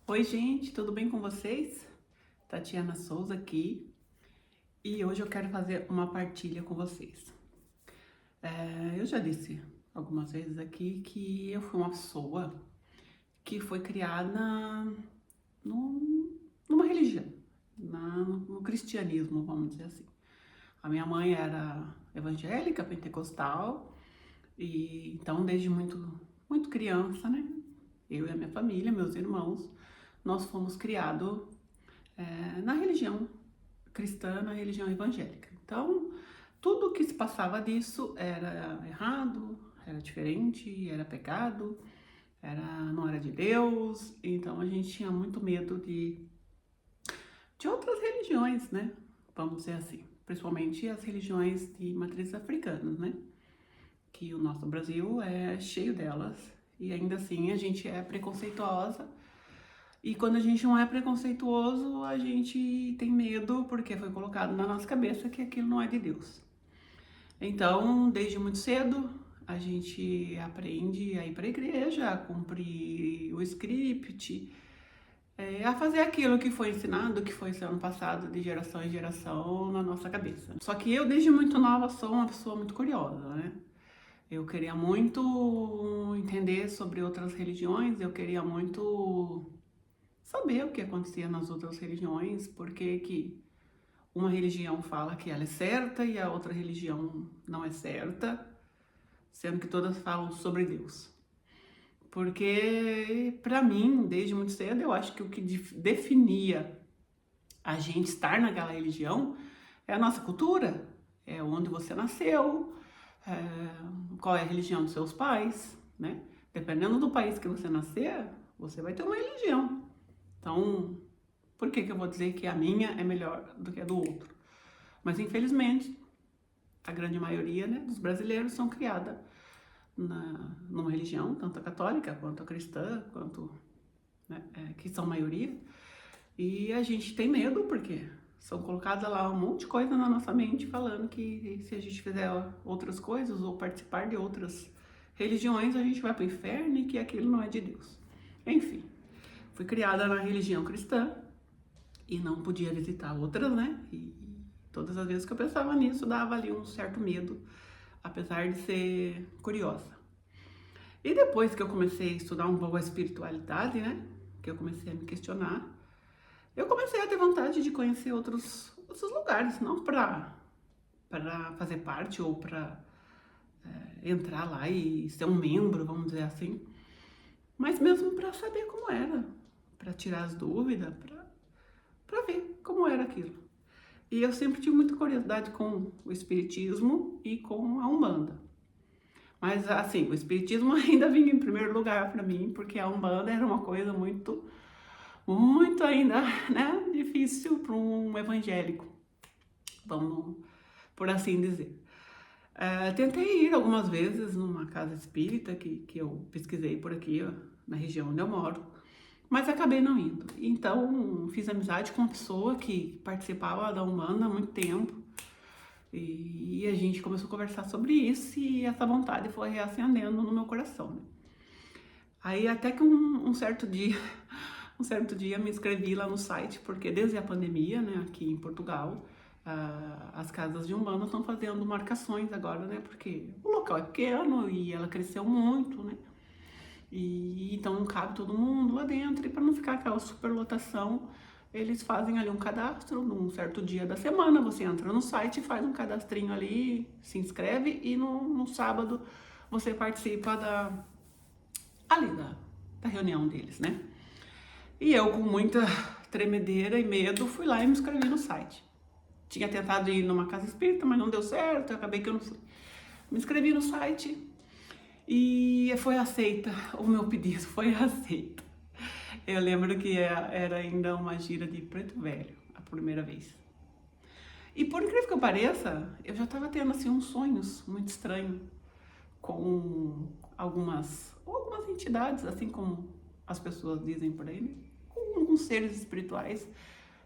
Oi, gente, tudo bem com vocês? Tatiana Souza aqui e hoje eu quero fazer uma partilha com vocês. Eu já disse algumas vezes aqui que eu fui uma pessoa que foi criada numa religião, no cristianismo, vamos dizer assim. A minha mãe era evangélica, pentecostal, e então desde muito criança, né? Eu e a minha família, meus irmãos, nós fomos criados na religião cristã, na religião evangélica. Então, tudo que se passava disso era errado, era diferente, era pecado, não era de Deus. Então, a gente tinha muito medo de outras religiões, né? Vamos dizer assim. Principalmente as religiões de matrizes africanas, né? Que o nosso Brasil é cheio delas. E ainda assim, a gente é preconceituosa. E quando a gente não é preconceituoso, a gente tem medo porque foi colocado na nossa cabeça que aquilo não é de Deus. Então, desde muito cedo, a gente aprende a ir para a igreja, a cumprir o script, a fazer aquilo que foi ensinado, que foi sendo passado de geração em geração na nossa cabeça. Só que eu, desde muito nova, sou uma pessoa muito curiosa, né? Eu queria muito entender sobre outras religiões, eu queria muito saber o que acontecia nas outras religiões, porque que uma religião fala que ela é certa e a outra religião não é certa, sendo que todas falam sobre Deus. Porque, para mim, desde muito cedo, eu acho que o que definia a gente estar naquela religião é a nossa cultura, é onde você nasceu, qual é a religião dos seus pais, né? Dependendo do país que você nascer, você vai ter uma religião. Então, por que eu vou dizer que a minha é melhor do que a do outro? Mas, infelizmente, a grande maioria, né, dos brasileiros são criadas numa religião, tanto a católica quanto a cristã, quanto, né, que são maioria. E a gente tem medo porque são colocadas lá um monte de coisa na nossa mente falando que se a gente fizer outras coisas ou participar de outras religiões, a gente vai para o inferno e que aquilo não é de Deus. Enfim, fui criada na religião cristã e não podia visitar outras, né? E todas as vezes que eu pensava nisso, dava ali um certo medo, apesar de ser curiosa. E depois que eu comecei a estudar um pouco a espiritualidade, né? Que eu comecei a me questionar, eu comecei a ter vontade de conhecer outros lugares, não para fazer parte ou para entrar lá e ser um membro, vamos dizer assim, mas mesmo para saber como era, para tirar as dúvidas, para ver como era aquilo. E eu sempre tive muita curiosidade com o espiritismo e com a Umbanda. Mas assim, o espiritismo ainda vinha em primeiro lugar para mim, porque a Umbanda era uma coisa muito ainda, né, difícil para um evangélico, vamos por assim dizer. Tentei ir algumas vezes numa casa espírita que eu pesquisei por aqui, ó, na região onde eu moro, mas acabei não indo. Então, fiz amizade com uma pessoa que participava da Umbanda há muito tempo e a gente começou a conversar sobre isso e essa vontade foi reacendendo no meu coração, né? Aí até que um certo dia, um certo dia me inscrevi lá no site, porque desde a pandemia, né, aqui em Portugal, as casas de Umbanda estão fazendo marcações agora, né, porque o local é pequeno e ela cresceu muito, né, e então não cabe todo mundo lá dentro, e para não ficar aquela superlotação, eles fazem ali um cadastro num certo dia da semana, você entra no site, faz um cadastrinho ali, se inscreve e no sábado você participa da reunião deles, né? E eu, com muita tremedeira e medo, fui lá e me inscrevi no site. Tinha tentado ir numa casa espírita, mas não deu certo, acabei que eu não fui. Me inscrevi no site e foi aceita, o meu pedido foi aceito. Eu lembro que era ainda uma gira de Preto Velho, a primeira vez. E por incrível que pareça, eu já estava tendo assim uns sonhos muito estranhos com algumas entidades, assim como as pessoas dizem por aí, né? Com alguns seres espirituais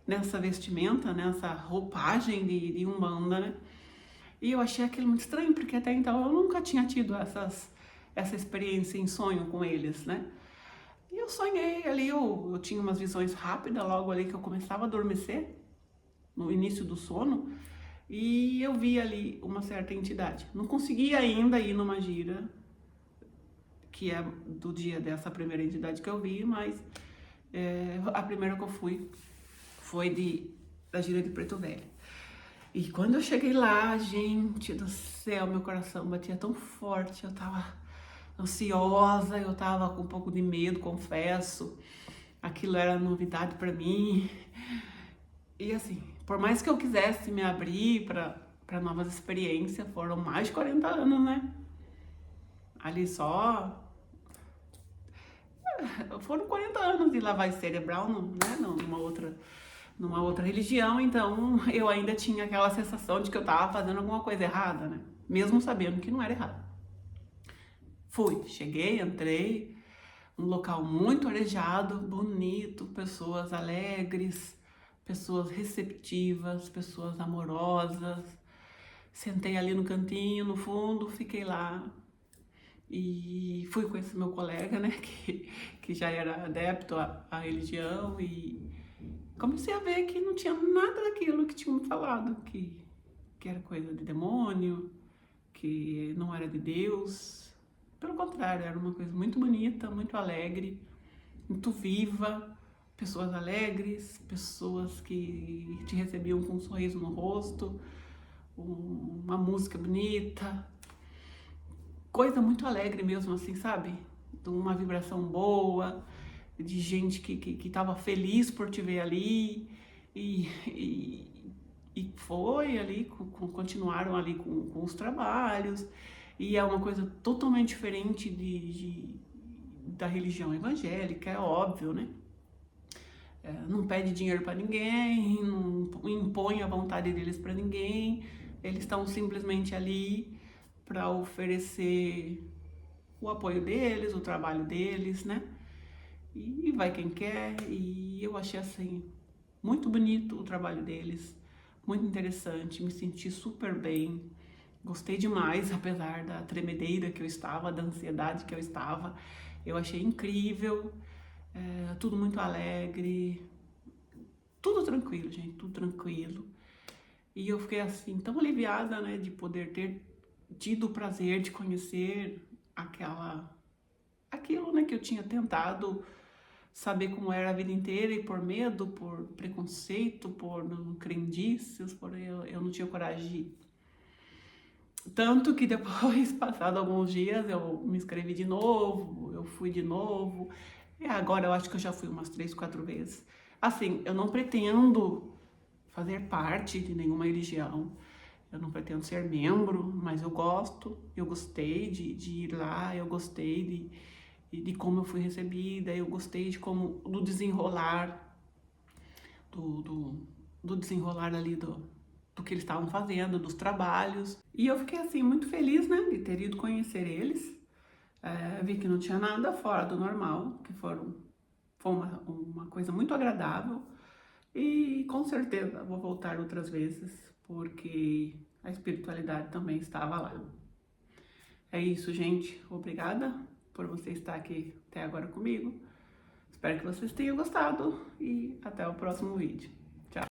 nessa vestimenta, nessa roupagem de Umbanda, né? E eu achei aquilo muito estranho, porque até então eu nunca tinha tido essa experiência em sonho com eles, né? E eu sonhei ali, eu tinha umas visões rápidas logo ali que eu começava a adormecer, no início do sono, e eu vi ali uma certa entidade. Não conseguia ainda ir numa gira, que é do dia dessa primeira entidade que eu vi, mas a primeira que eu fui foi da gira de Preto Velho. E quando eu cheguei lá, gente do céu, meu coração batia tão forte, eu tava ansiosa, eu tava com um pouco de medo, confesso. Aquilo era novidade pra mim. E assim, por mais que eu quisesse me abrir para novas experiências, foram mais de 40 anos, né? Ali só foram 40 anos de lavagem cerebral, né? Numa outra religião, então eu ainda tinha aquela sensação de que eu tava fazendo alguma coisa errada, né? Mesmo sabendo que não era errado. Fui, cheguei, entrei, um local muito arejado, bonito, pessoas alegres, pessoas receptivas, pessoas amorosas. Sentei ali no cantinho, no fundo, fiquei lá e fui com esse meu colega, né, que já era adepto à religião, e comecei a ver que não tinha nada daquilo que tinham me falado, que era coisa de demônio, que não era de Deus. Pelo contrário, era uma coisa muito bonita, muito alegre, muito viva, pessoas alegres, pessoas que te recebiam com um sorriso no rosto, uma música bonita, coisa muito alegre mesmo, assim, sabe? De uma vibração boa, de gente que tava feliz por te ver ali, e foi ali, continuaram ali com os trabalhos, e é uma coisa totalmente diferente da religião evangélica, é óbvio, né? Não pede dinheiro para ninguém, não impõe a vontade deles para ninguém, eles estão simplesmente ali para oferecer o apoio deles, o trabalho deles, né? E vai quem quer, e eu achei assim muito bonito o trabalho deles, muito interessante, me senti super bem, gostei demais, apesar da tremedeira que eu estava, da ansiedade que eu estava, eu achei incrível, tudo muito alegre, tudo tranquilo, gente, tudo tranquilo. E eu fiquei assim tão aliviada, né, de poder ter tido o prazer de conhecer aquilo, né, que eu tinha tentado saber como era a vida inteira, e por medo, por preconceito, por crendices, por eu não tinha coragem de ir. Tanto que depois, passado alguns dias, eu me inscrevi de novo, eu fui de novo, e agora eu acho que eu já fui umas 3, 4 vezes. Assim, eu não pretendo fazer parte de nenhuma religião, eu não pretendo ser membro, mas eu gostei de ir lá, eu gostei de como eu fui recebida, eu gostei do desenrolar, do desenrolar ali do que eles estavam fazendo, dos trabalhos. E eu fiquei assim muito feliz, né, de ter ido conhecer eles. Vi que não tinha nada fora do normal, que foi uma coisa muito agradável. E com certeza vou voltar outras vezes, porque a espiritualidade também estava lá. É isso, gente. Obrigada por você estar aqui até agora comigo. Espero que vocês tenham gostado e até o próximo vídeo.